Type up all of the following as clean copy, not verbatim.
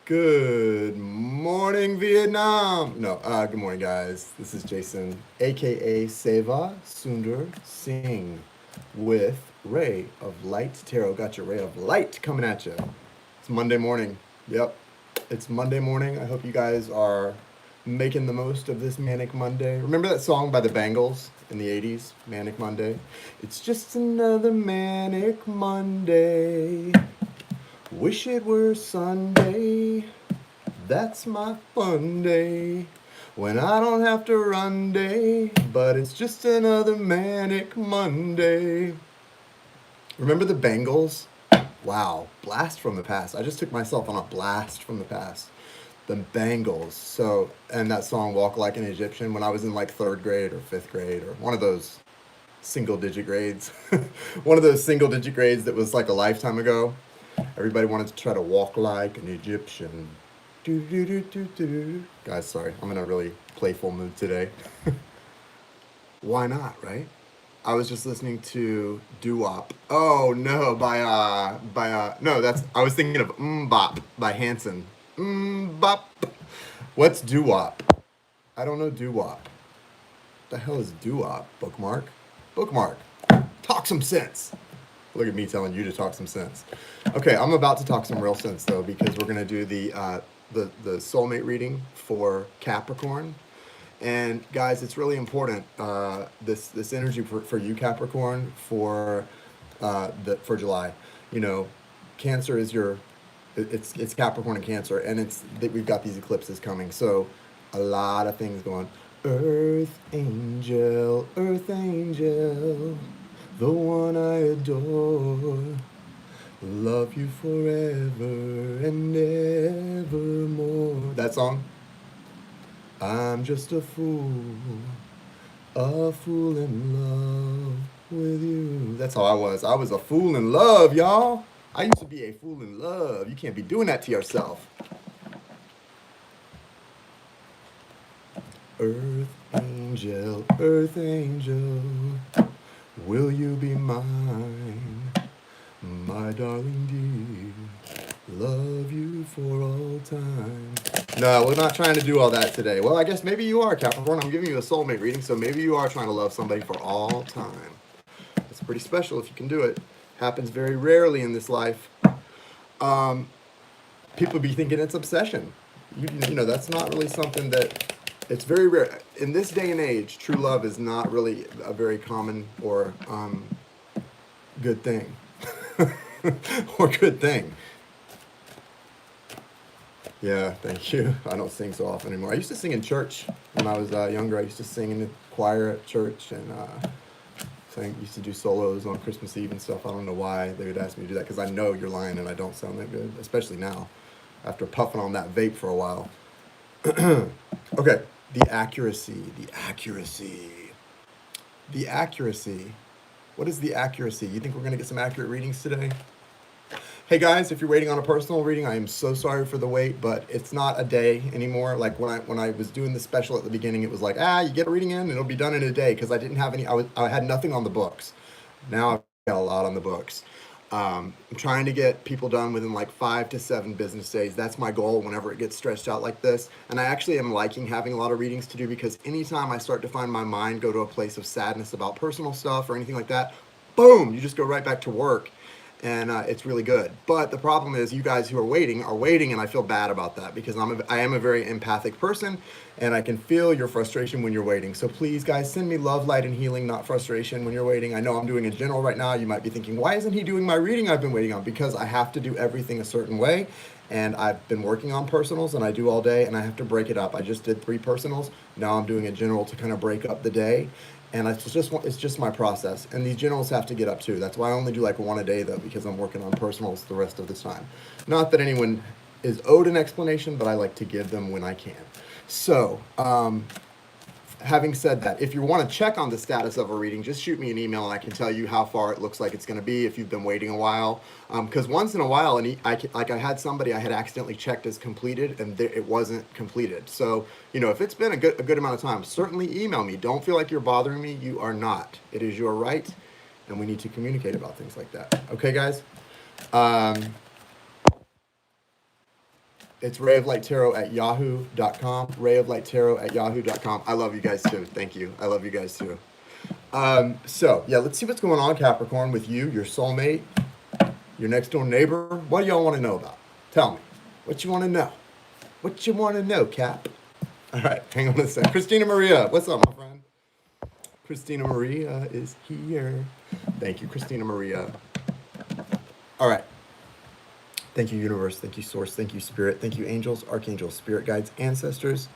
Good morning, Vietnam. No, good morning, guys. This is Jason, aka Seva Sundar Singh, with Ray of Light Tarot. Got your Ray of Light coming at you. It's Monday morning. Yep, it's Monday morning. I hope you guys are making the most of this Manic Monday. Remember that song by the Bangles in the 80s, Manic Monday? It's just another Manic Monday. Wish it were Sunday. That's my fun day. When I don't have to run day. But it's just another manic Monday. Remember the Bengals? Wow, blast from the past. I just took myself on a blast from the past. The Bengals. So, and that song Walk Like an Egyptian when I was in like third grade or fifth grade or one of those single digit grades. One of those single digit grades that was like a lifetime ago. Everybody wanted to try to walk like an Egyptian. Do, do, do, do, do, do. Guys, sorry, I'm in a really playful mood today. Why not, right? I was just listening to Doo Wop. Oh no, no, that's I was thinking of Bop by Hanson. Bop. What's Doo Wop? I don't know Doo Wop. The hell is Doo Wop? Bookmark. Bookmark. Talk some sense. Look at me telling you to talk some sense. Okay, I'm about to talk some real sense though because we're gonna do the soulmate reading for Capricorn. And guys, it's really important. This energy for you Capricorn for July. You know, Cancer is your it's Capricorn and Cancer, and it's that we've got these eclipses coming. So a lot of things going. Earth angel, the one I adore. Love you forever and evermore. That song? I'm just a fool in love with you. That's how I was. I was a fool in love, y'all. I used to be a fool in love. You can't be doing that to yourself. Earth angel, will you be mine? My darling dear, love you for all time. No, we're not trying to do all that today. Well, I guess maybe you are, Capricorn. I'm giving you a soulmate reading, so maybe you are trying to love somebody for all time. It's pretty special if you can do it. Happens very rarely in this life. Um, People be thinking it's obsession. You know, that's not really something that it's very rare. In this day and age, true love is not really a very common or good thing. Or good thing. Yeah, thank you. I don't sing so often anymore. I used to sing in church when I was younger. I used to sing in the choir at church and used to do solos on Christmas Eve and stuff. I don't know why they would ask me to do that because I know you're lying and I don't sound that good, especially now after puffing on that vape for a while. Okay, the accuracy, the accuracy, the accuracy. What is the accuracy? You think we're going to get some accurate readings today? Hey guys, if you're waiting on a personal reading, I am so sorry for the wait, but it's not a day anymore. Like when I was doing the special at the beginning, it was like, you get a reading in and it'll be done in a day because I didn't have any. I had nothing on the books. Now I've got a lot on the books. I'm trying to get people done within like 5 to 7 business days. That's my goal whenever it gets stretched out like this. And I actually am liking having a lot of readings to do because anytime I start to find my mind go to a place of sadness about personal stuff or anything like that, boom, you just go right back to work and it's really good. But the problem is, you guys who are waiting, and I feel bad about that because I am a very empathic person, and I can feel your frustration when you're waiting. So please, guys, send me love, light, and healing, not frustration when you're waiting. I know I'm doing a general right now. You might be thinking, why isn't he doing my reading I've been waiting on? Because I have to do everything a certain way, and I've been working on personals, and I do all day, and I have to break it up. I just did 3 personals. Now I'm doing a general to kind of break up the day. And it's just my process. And these generals have to get up too. That's why I only do like 1 a day though, because I'm working on personals the rest of the time. Not that anyone is owed an explanation, but I like to give them when I can. So, having said that, if you want to check on the status of a reading, just shoot me an email and I can tell you how far it looks like it's going to be if you've been waiting a while. Because once in a while, I had somebody I had accidentally checked as completed and it wasn't completed. So, you know, if it's been a good amount of time, certainly email me. Don't feel like you're bothering me. You are not. It is your right, and we need to communicate about things like that. Okay, guys? Um, It's rayoflighttarot@yahoo.com. Rayoflighttarot@yahoo.com. I love you guys too. Thank you. I love you guys too. So yeah, let's see what's going on, Capricorn, with you, your soulmate, your next door neighbor. What do y'all want to know about? Tell me. What you want to know? What you want to know, Cap? All right, hang on a second. Christina Maria, what's up, my friend? Christina Maria is here. Thank you, Christina Maria. All right. Thank you, universe. Thank you, source. Thank you, spirit. Thank you, angels, archangels, spirit guides, ancestors.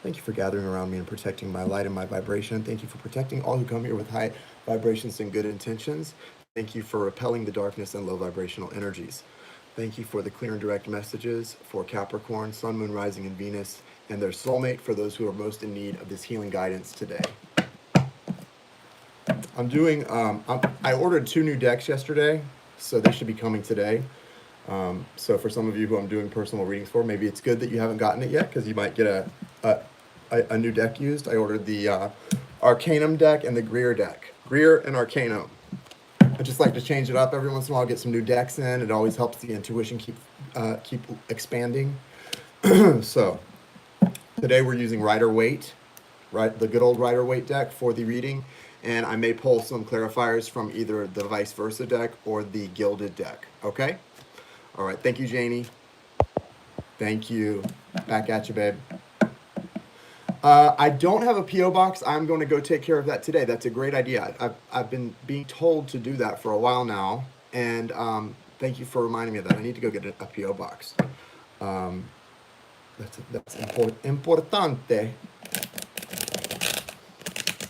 Thank you for gathering around me and protecting my light and my vibration. Thank you for protecting all who come here with high vibrations and good intentions. Thank you for repelling the darkness and low vibrational energies. Thank you for the clear and direct messages for Capricorn, Sun, Moon, Rising, and Venus, and their soulmate for those who are most in need of this healing guidance today. I'm doing, I ordered 2 new decks yesterday, so they should be coming today. So for some of you who I'm doing personal readings for, maybe it's good that you haven't gotten it yet, because you might get a new deck used. I ordered the Arcanum deck and the Greer deck. Greer and Arcanum. I just like to change it up every once in a while, get some new decks in. It always helps the intuition keep expanding. So today we're using Rider-Waite, right? The good old Rider-Waite deck for the reading. And I may pull some clarifiers from either the vice versa deck or the gilded deck. Okay? All right. Thank you, Janie. Thank you. Back at you, babe. I don't have a P.O. box. I'm going to go take care of that today. That's a great idea. I've been being told to do that for a while now. And thank you for reminding me of that. I need to go get a P.O. box. That's importante.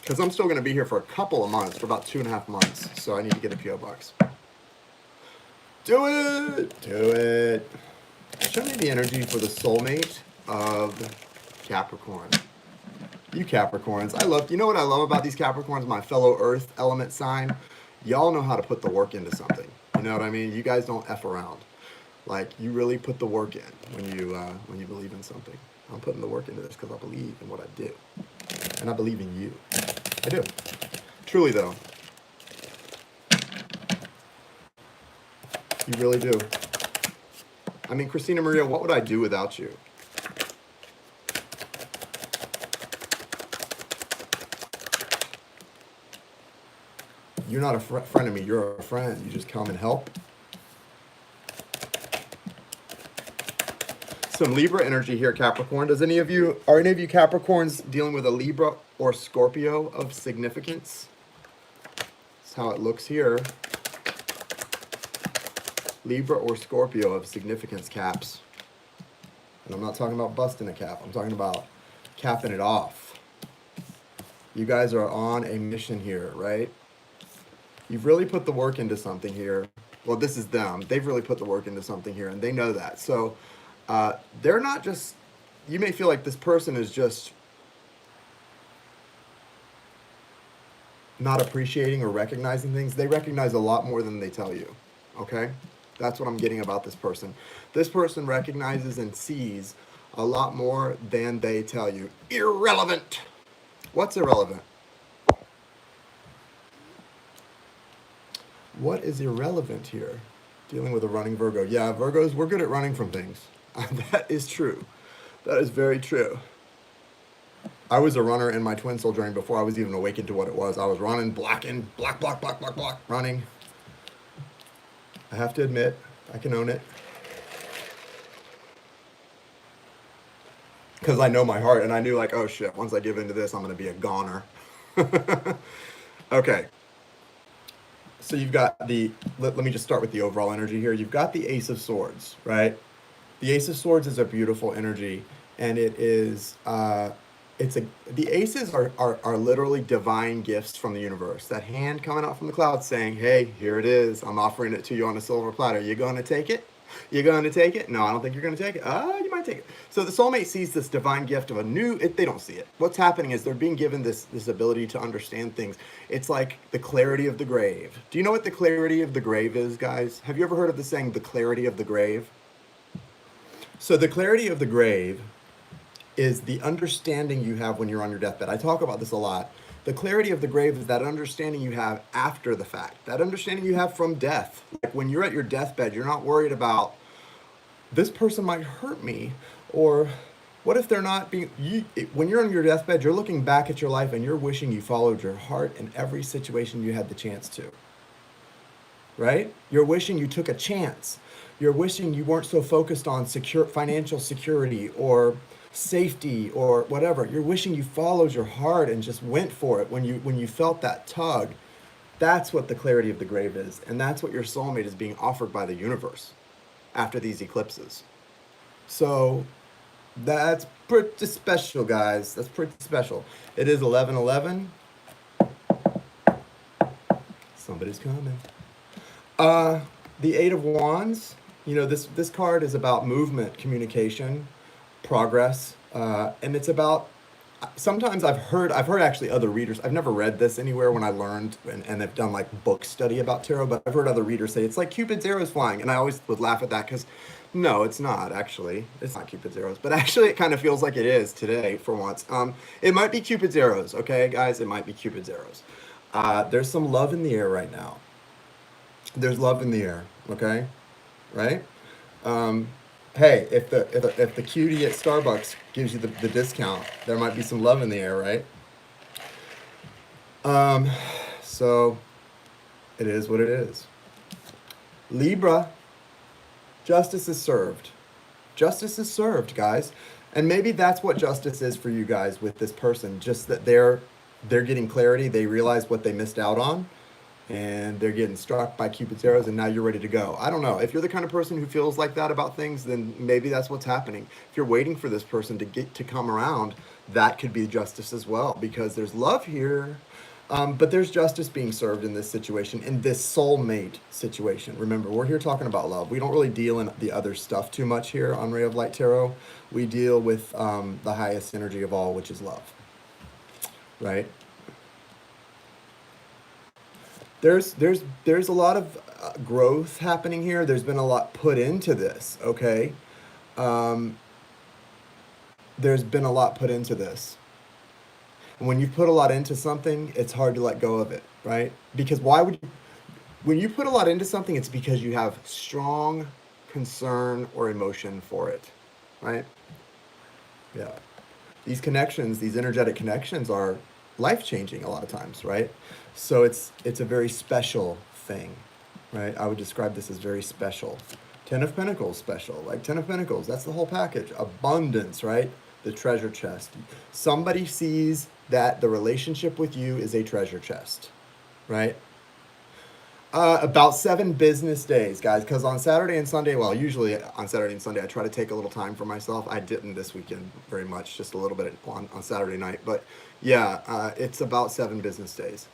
Because I'm still going to be here for a couple of months, for about 2.5 months. So I need to get a P.O. box. Do it! Do it! Show me the energy for the soulmate of Capricorn. You Capricorns. You know what I love about these Capricorns, my fellow Earth element sign? Y'all know how to put the work into something. You know what I mean? You guys don't F around. Like, you really put the work in when you believe in something. I'm putting the work into this because I believe in what I do. And I believe in you. I do. Truly, though. You really do. I mean, Christina Maria, what would I do without you? You're not a friend of me. You're a friend. You just come and help. Some Libra energy here, Capricorn. Are any of you Capricorns dealing with a Libra or Scorpio of significance? That's how it looks here. Libra or Scorpio of significance, Caps. And I'm not talking about busting a cap. I'm talking about capping it off. You guys are on a mission here, right? You've really put the work into something here. Well, this is them. They've really put the work into something here, and they know that. So they're not just, you may feel like this person is just not appreciating or recognizing things. They recognize a lot more than they tell you, okay? That's what I'm getting about this person. This person recognizes and sees a lot more than they tell you. Irrelevant. What's irrelevant? What is irrelevant here? Dealing with a running Virgo. Yeah, Virgos, we're good at running from things. That is true. That is very true. I was a runner in my twin soul journey before I was even awakened to what it was. I was running, blocking, block, running. I have to admit, I can own it. Because I know my heart, and I knew, like, oh shit, once I give into this, I'm going to be a goner. Okay. So you've got let me just start with the overall energy here. You've got the Ace of Swords, right? The Ace of Swords is a beautiful energy, and it is, the aces are literally divine gifts from the universe. That hand coming out from the clouds saying, hey, here it is. I'm offering it to you on a silver platter. You going to take it? You going to take it? No, I don't think you're going to take it. You might take it. So the soulmate sees this divine gift of they don't see it. What's happening is they're being given this ability to understand things. It's like the clarity of the grave. Do you know what the clarity of the grave is, guys? Have you ever heard of the saying, the clarity of the grave? So the clarity of the grave is the understanding you have when you're on your deathbed. I talk about this a lot. The clarity of the grave is that understanding you have after the fact, that understanding you have from death. Like when you're at your deathbed, you're not worried about this person might hurt me, or what if they're not being when you're on your deathbed, you're looking back at your life and you're wishing you followed your heart in every situation you had the chance to, right? You're wishing you took a chance. You're wishing you weren't so focused on secure financial security or safety or whatever. You're wishing you followed your heart and just went for it when you felt that tug. That's what the clarity of the grave is, and that's what your soulmate is being offered by the universe after these eclipses. So that's pretty special, guys. That's pretty special. It is 11:11. Somebody's coming. The Eight of Wands. You know, this card is about movement, communication, progress, and it's about. Sometimes I've heard actually other readers. I've never read this anywhere when I learned and I've done like book study about tarot, but I've heard other readers say it's like Cupid's arrows flying, and I always would laugh at that because no, it's not actually. It's not Cupid's arrows, but actually it kind of feels like it is today for once. It might be Cupid's arrows, okay, guys. It might be Cupid's arrows. There's some love in the air right now. There's love in the air, okay, right? Hey, if the cutie at Starbucks gives you the discount, there might be some love in the air, right? So it is what it is. Libra, justice is served. Justice is served, guys. And maybe that's what justice is for you guys with this person, just that they're getting clarity, they realize what they missed out on, and they're getting struck by Cupid's arrows, and now you're ready to go. I don't know. If you're the kind of person who feels like that about things, then maybe that's what's happening. If you're waiting for this person to come around, that could be justice as well, because there's love here, but there's justice being served in this situation, in this soulmate situation. Remember, we're here talking about love. We don't really deal in the other stuff too much here on Ray of Light Tarot. We deal with the highest energy of all, which is love, right? There's a lot of growth happening here. There's been a lot put into this, okay? There's been a lot put into this. And when you put a lot into something, it's hard to let go of it, right? Because when you put a lot into something, it's because you have strong concern or emotion for it, right? Yeah. These connections, these energetic connections are life-changing a lot of times, right? So it's a very special thing, right? I would describe this as very special. Ten of Pentacles special, like Ten of Pentacles, that's the whole package. Abundance, right? The treasure chest. Somebody sees that the relationship with you is a treasure chest, right? About 7 business days, guys, because on Saturday and Sunday, well, usually on Saturday and Sunday, I try to take a little time for myself. I didn't this weekend very much, just a little bit on Saturday night. But yeah, it's about 7 business days.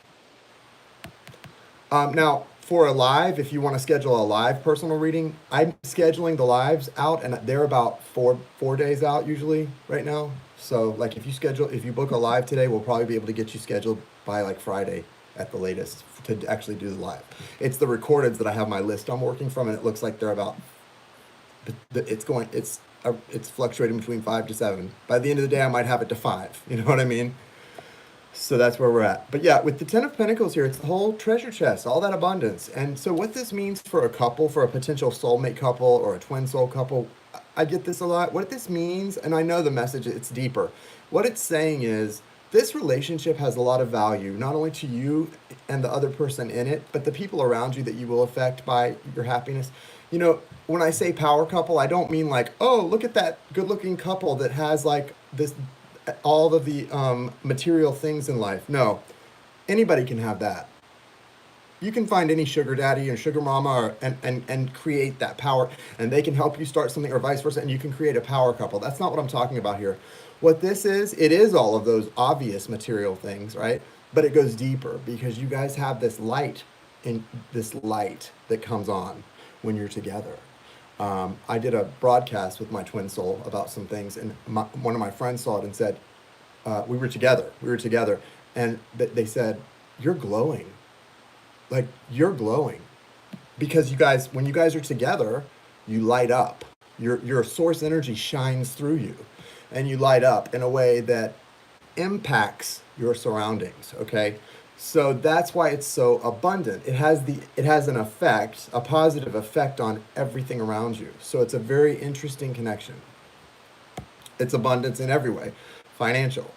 Now, for a live, if you want to schedule a live personal reading, I'm scheduling the lives out, and they're about four days out usually right now. So, like, if you book a live today, we'll probably be able to get you scheduled by like Friday at the latest to actually do the live. It's the recordeds that I have my list I'm working from, and it looks like they're about. It's fluctuating between 5 to 7. By the end of the day, I might have it to 5. You know what I mean? So that's where we're at. But yeah, with the Ten of Pentacles here, it's the whole treasure chest, all that abundance. And so what this means for a couple, for a potential soulmate couple or a twin soul couple, I get this a lot. What this means, and I know the message, it's deeper. What it's saying is this relationship has a lot of value, not only to you and the other person in it, but the people around you that you will affect by your happiness. You know, when I say power couple, I don't mean like, oh, look at that good looking couple that has like this, all of the material things in life. No, anybody can have that. You can find any sugar daddy or sugar mama and create that power, and they can help you start something or vice versa, and you can create a power couple. That's not what I'm talking about here. What this is, it is all of those obvious material things, right? But it goes deeper because you guys have this light that comes on when you're together. I did a broadcast with my twin soul about some things, and one of my friends saw it and said, we were together, and they said, you're glowing. Like, you're glowing. Because when you guys are together, you light up. Your source energy shines through you, and you light up in a way that impacts your surroundings, okay? So that's why it's so abundant. It has an effect, a positive effect on everything around you. So it's a very interesting connection. It's abundance in every way. Financial,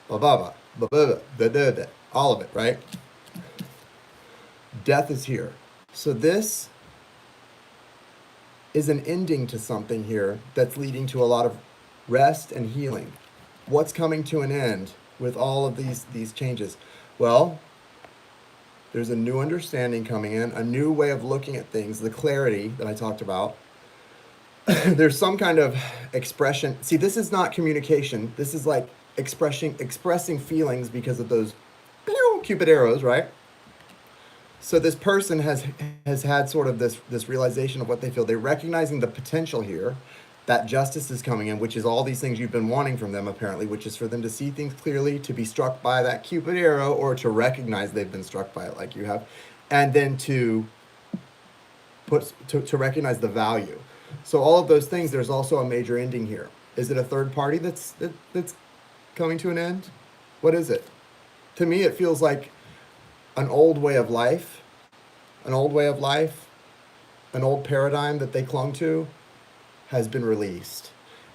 blah blah blah, blah blah blah, blah, blah, blah, all of it, right? Death is here. So this is an ending to something here that's leading to a lot of rest and healing. What's coming to an end with all of these changes? Well, there's a new understanding coming in, a new way of looking at things, the clarity that I talked about. There's some kind of expression. See, this is not communication. This is like expressing feelings because of those Cupid arrows, right? So this person has had sort of this realization of what they feel. They're recognizing the potential here, that justice is coming in, which is all these things you've been wanting from them apparently, which is for them to see things clearly, to be struck by that Cupid arrow, or to recognize they've been struck by it like you have, and then to recognize the value. So all of those things, there's also a major ending here. Is it a third party that's coming to an end? What is it? To me, it feels like an old way of life, an old paradigm that they clung to has been released.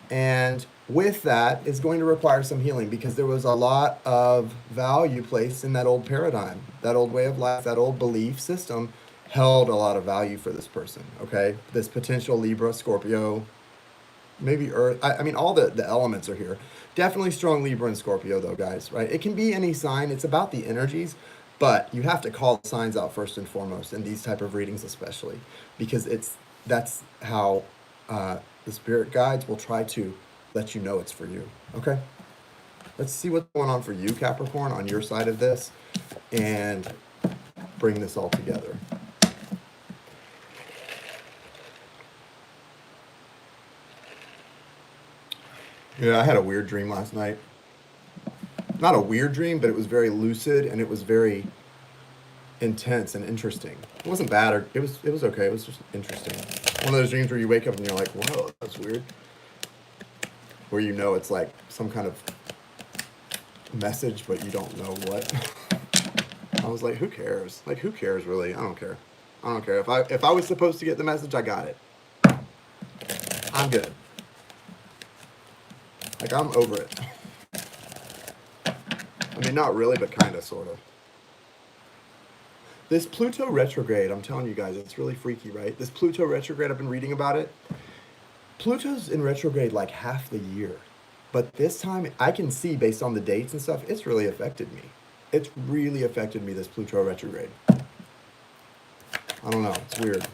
And with that is going to require some healing, because there was a lot of value placed in that old paradigm, that old way of life, that old belief system held a lot of value for this person, okay? This potential Libra, Scorpio, maybe Earth. I mean, all the elements are here. Definitely strong Libra and Scorpio though, guys, right? It can be any sign. It's about the energies, but you have to call the signs out first and foremost in these type of readings especially, because that's how the spirit guides will try to let you know it's for you, okay? Let's see what's going on for you, Capricorn, on your side of this, and bring this all together. Yeah, I had a weird dream last night. Not a weird dream, but it was very lucid and it was very intense and interesting. It wasn't bad, or it was okay. It was just interesting. One of those dreams where you wake up and you're like, "Whoa, that's weird." Where you know it's like some kind of message, but you don't know what. I was like, "Who cares? Like, who cares really? I don't care. I don't care. If I was supposed to get the message, I got it. I'm good. Like, I'm over it." I mean, not really, but kind of, sort of. This Pluto retrograde, I'm telling you guys, it's really freaky, right? This Pluto retrograde, I've been reading about it. Pluto's in retrograde like half the year. But this time, I can see, based on the dates and stuff, it's really affected me. It's really affected me, this Pluto retrograde. I don't know, it's weird.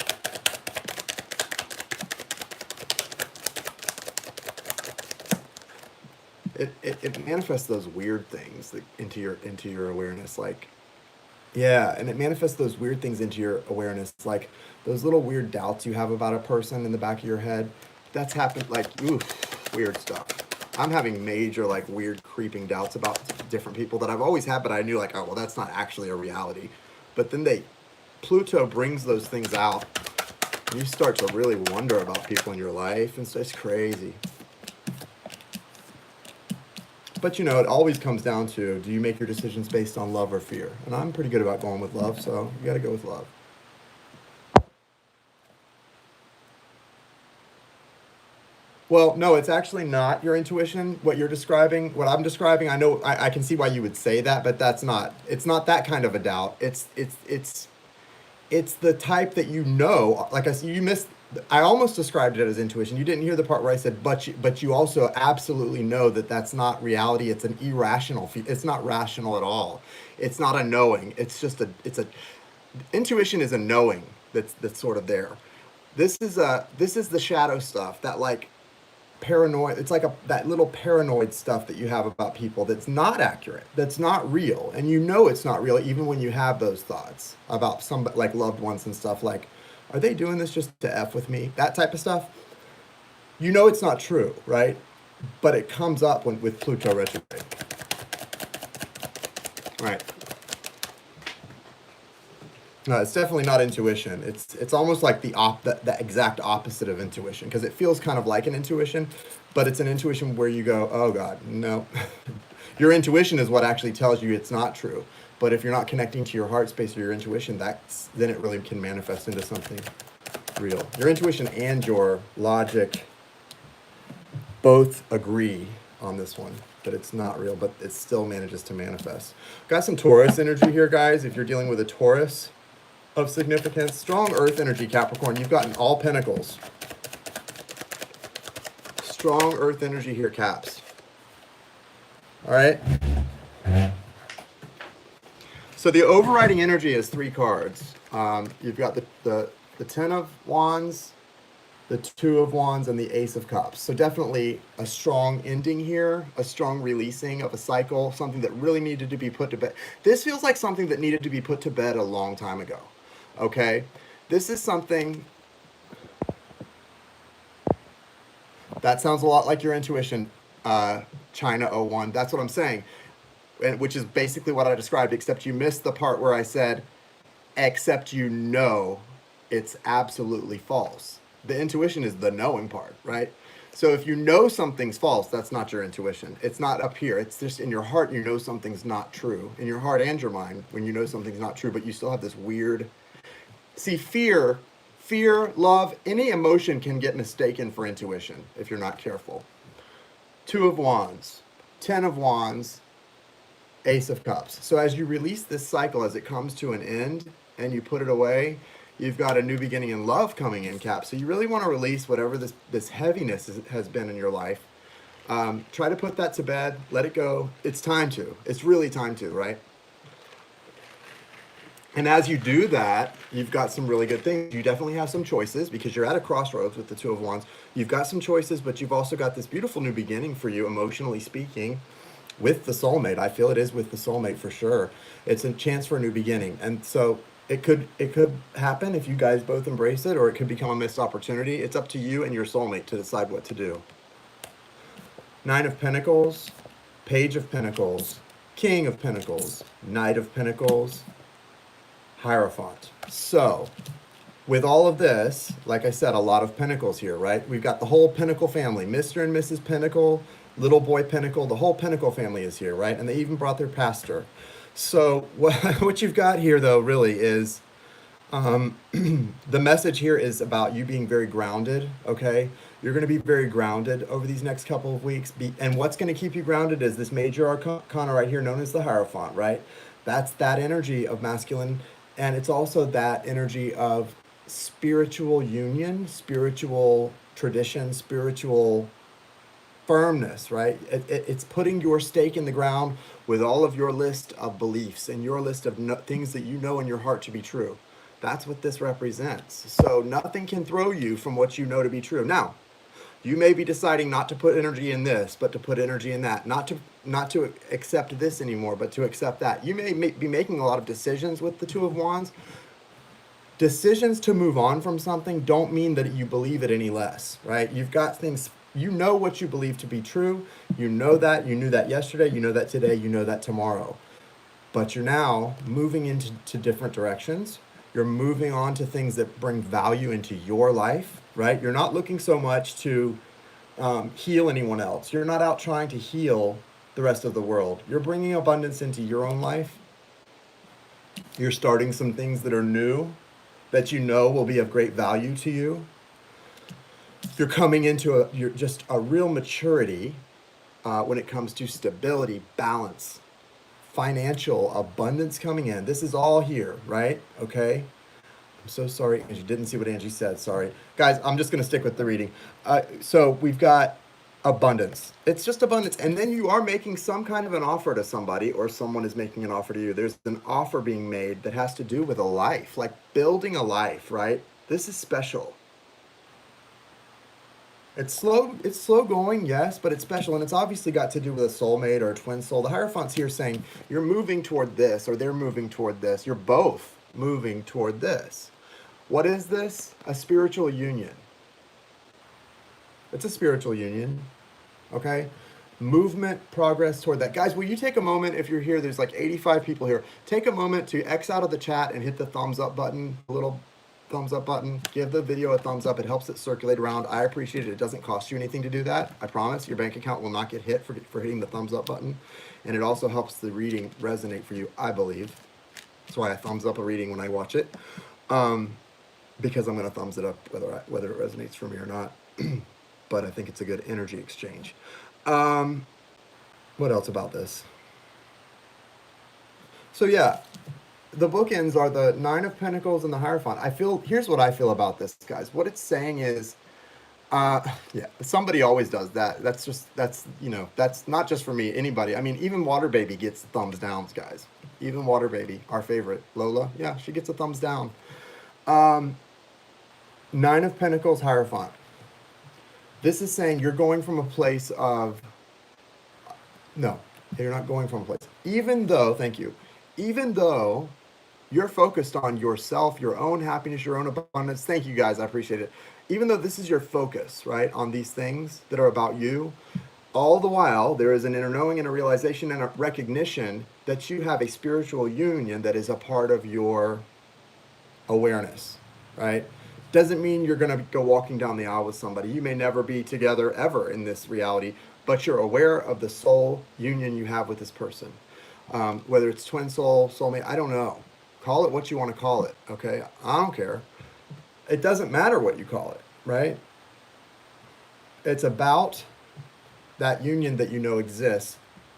It manifests those weird things into your awareness, like, yeah, and it manifests those weird things into your awareness, like those little weird doubts you have about a person in the back of your head. That's happened, like, oof, weird stuff. I'm having major, like, weird creeping doubts about different people that I've always had, but I knew, like, oh, well, that's not actually a reality. But then Pluto brings those things out, and you start to really wonder about people in your life, and so it's crazy. But, you know, it always comes down to, do you make your decisions based on love or fear? And I'm pretty good about going with love, so you got to go with love. Well, no, it's actually not your intuition, what you're describing. What I'm describing, I know, I can see why you would say that, but it's not that kind of a doubt. It's the type that, you know, like you missed, I almost described it as intuition. You didn't hear the part where I said, but you also absolutely know that that's not reality. It's an irrational, it's not rational at all. It's not a knowing. It's intuition is a knowing that's sort of there. This is the shadow stuff, that, like, paranoid. It's like that little paranoid stuff that you have about people that's not accurate, that's not real, and you know it's not real even when you have those thoughts about somebody, like loved ones and stuff, like, are they doing this just to F with me? That type of stuff. You know it's not true, right? But it comes up with Pluto retrograde. Right. No, it's definitely not intuition. It's almost like the exact opposite of intuition, because it feels kind of like an intuition, but it's an intuition where you go, oh God, no. Your intuition is what actually tells you it's not true. But if you're not connecting to your heart space or your intuition, then it really can manifest into something real. Your intuition and your logic both agree on this one, that it's not real, but it still manages to manifest. Got some Taurus energy here, guys. If you're dealing with a Taurus of significance, strong earth energy, Capricorn. You've gotten all pentacles. Strong earth energy here, Caps. All right. So the overriding energy is 3 cards. You've got the 10 of Wands, the 2 of Wands, and the Ace of Cups. So definitely a strong ending here, a strong releasing of a cycle, something that really needed to be put to bed. This feels like something that needed to be put to bed a long time ago, okay? This is something that sounds a lot like your intuition, China 01. That's what I'm saying, which is basically what I described, except you missed the part where I said, except you know it's absolutely false. The intuition is the knowing part, right? So if you know something's false, that's not your intuition. It's not up here. It's just in your heart, you know something's not true. In your heart and your mind, when you know something's not true, but you still have this weird... See, fear, love, any emotion can get mistaken for intuition if you're not careful. 2 of Wands, 10 of Wands, Ace of Cups. So as you release this cycle, as it comes to an end and you put it away, you've got a new beginning in love coming in, Cap. So you really want to release whatever this heaviness has been in your life. Try to put that to bed. Let it go. It's time to. It's really time to, right? And as you do that, you've got some really good things. You definitely have some choices because you're at a crossroads with the 2 of Wands. You've got some choices, but you've also got this beautiful new beginning for you, emotionally speaking, with the soulmate. I feel it is with the soulmate for sure. It's a chance for a new beginning. And so it could happen if you guys both embrace it, or it could become a missed opportunity. It's up to you and your soulmate to decide what to do. 9 of Pentacles, Page of Pentacles, King of Pentacles, Knight of Pentacles, Hierophant. So with all of this, like I said, a lot of pentacles here, right? We've got the whole Pentacle family, Mr. and Mrs. Pentacle, little boy Pentacle, the whole Pentacle family is here, right? And they even brought their pastor. So what you've got here, though, really is the message here is about you being very grounded, okay? You're going to be very grounded over these next couple of weeks. And what's going to keep you grounded is this major arcana right here known as the Hierophant, right? That's that energy of masculine, and it's also that energy of spiritual union, spiritual tradition, spiritual firmness, right? It's putting your stake in the ground with all of your list of beliefs and your list of things that you know in your heart to be true. That's what this represents. So nothing can throw you from what you know to be true. Now, you may be deciding not to put energy in this, but to put energy in that. Not to accept this anymore, but to accept that. You may be making a lot of decisions with the 2 of Wands. Decisions to move on from something don't mean that you believe it any less, right? You've got things, you know what you believe to be true. You know that. You knew that yesterday. You know that today. You know that tomorrow. But you're now moving into different directions. You're moving on to things that bring value into your life, right? You're not looking so much to heal anyone else. You're not out trying to heal the rest of the world. You're bringing abundance into your own life. You're starting some things that are new that you know will be of great value to you. You're coming into just a real maturity when it comes to stability, balance, financial abundance coming in. This is all here, right? Okay. I'm so sorry, Angie. Didn't see what Angie said. Sorry. Guys, I'm just going to stick with the reading. So we've got abundance. It's just abundance. And then you are making some kind of an offer to somebody, or someone is making an offer to you. There's an offer being made that has to do with a life, like building a life, right? This is special. It's slow going, yes, but it's special, and it's obviously got to do with a soulmate or a twin soul. The Hierophant's here saying you're moving toward this, or they're moving toward this. You're both moving toward this. What is this? A spiritual union. It's a spiritual union, okay? Movement, progress toward that. Guys, will you take a moment, if you're here, there's like 85 people here, take a moment to X out of the chat and hit the thumbs up button, a little thumbs up button. Give the video a thumbs up. It helps it circulate around. I appreciate it. It doesn't cost you anything to do that. I promise. Your bank account will not get hit for hitting the thumbs up button. And it also helps the reading resonate for you, I believe. That's why I thumbs up a reading when I watch it. Because I'm going to thumbs it up whether it resonates for me or not. But I think it's a good energy exchange. What else about this? So yeah, the bookends are the Nine of Pentacles and the Hierophant. Here's what I feel about this, guys. What it's saying is, yeah, somebody always does that. That's not just for me, anybody. I mean, even Water Baby gets thumbs downs, guys. Even Water Baby, our favorite, Lola, yeah, she gets a thumbs down. Nine of Pentacles, Hierophant. This is saying you're going from a place of, no, you're not going from a place. Even though, thank you, even though you're focused on yourself, your own happiness, your own abundance, thank you guys, I appreciate it. Even though this is your focus, right, on these things that are about you, all the while there is an inner knowing and a realization and a recognition that you have a spiritual union that is a part of your awareness, right? Doesn't mean you're going to go walking down the aisle with somebody. You may never be together ever in this reality, but you're aware of the soul union you have with this person. Whether it's twin soul, soulmate, I don't know. Call it what you want to call it, okay? I don't care. It doesn't matter what you call it, right? It's about that union that you know exists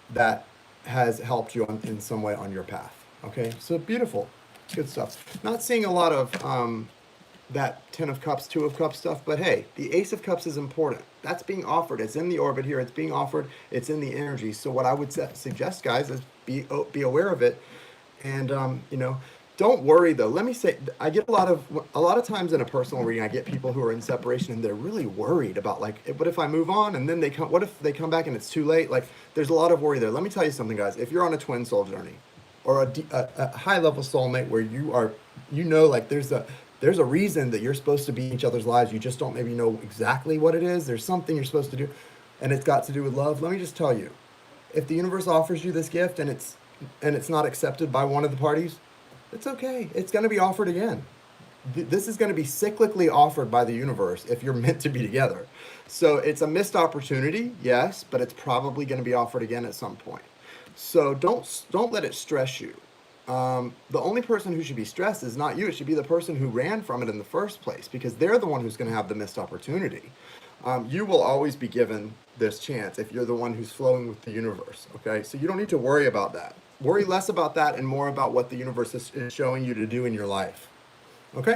that has helped you in some way on your path, okay? So beautiful, good stuff. Not seeing a lot of that 10 of Cups, 2 of Cups stuff, but hey, the Ace of Cups is important. That's being offered. It's in the orbit here. It's being offered. It's in the energy. So what I would suggest, guys, is be aware of it. And, don't worry though. Let me say, I get a lot of times in a personal reading, I get people who are in separation and they're really worried about like, what if I move on and then what if they come back and it's too late? Like there's a lot of worry there. Let me tell you something, guys. If you're on a twin soul journey or a high level soulmate where you are, like there's a reason that you're supposed to be in each other's lives. You just don't maybe know exactly what it is. There's something you're supposed to do and it's got to do with love. Let me just tell you, if the universe offers you this gift and it's not accepted by one of the parties, it's okay. It's going to be offered again. This is going to be cyclically offered by the universe if you're meant to be together. So it's a missed opportunity, yes, but it's probably going to be offered again at some point. So don't let it stress you. The only person who should be stressed is not you. It should be the person who ran from it in the first place because they're the one who's going to have the missed opportunity. You will always be given this chance if you're the one who's flowing with the universe, okay? So you don't need to worry about that. Worry less about that and more about what the universe is showing you to do in your life, okay?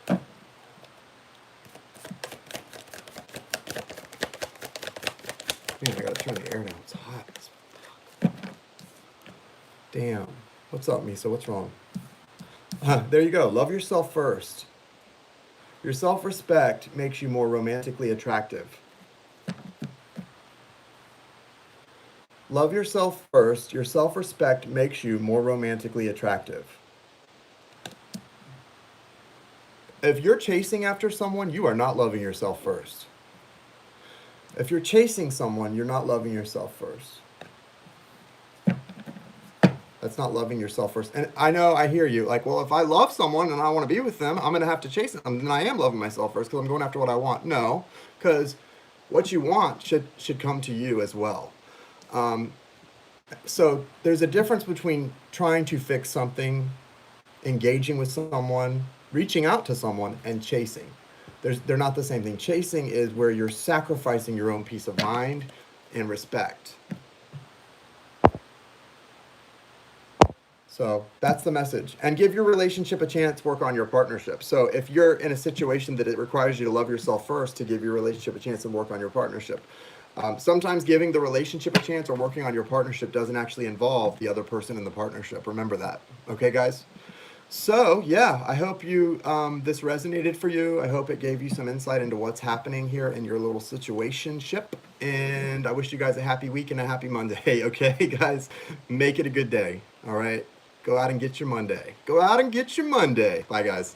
Man, I gotta turn the air down. It's hot as fuck. Damn. What's up, Misa? What's wrong? There you go. Love yourself first. Your self-respect makes you more romantically attractive. Love yourself first. Your self-respect makes you more romantically attractive. If you're chasing after someone, you are not loving yourself first. If you're chasing someone, you're not loving yourself first. That's not loving yourself first. And I know, I hear you. Like, well, if I love someone and I want to be with them, I'm going to have to chase them. Then I am loving myself first because I'm going after what I want. No, because what you want should come to you as well. So there's a difference between trying to fix something, engaging with someone, reaching out to someone, and chasing. They're not the same thing. Chasing is where you're sacrificing your own peace of mind and respect. So that's the message. And give your relationship a chance, work on your partnership. So if you're in a situation that it requires you to love yourself first, to give your relationship a chance and work on your partnership. Sometimes giving the relationship a chance or working on your partnership doesn't actually involve the other person in the partnership. Remember that. Okay, guys? So, yeah, I hope this resonated for you. I hope it gave you some insight into what's happening here in your little situationship. And I wish you guys a happy week and a happy Monday. Okay, guys? Make it a good day. All right? Go out and get your Monday. Go out and get your Monday. Bye, guys.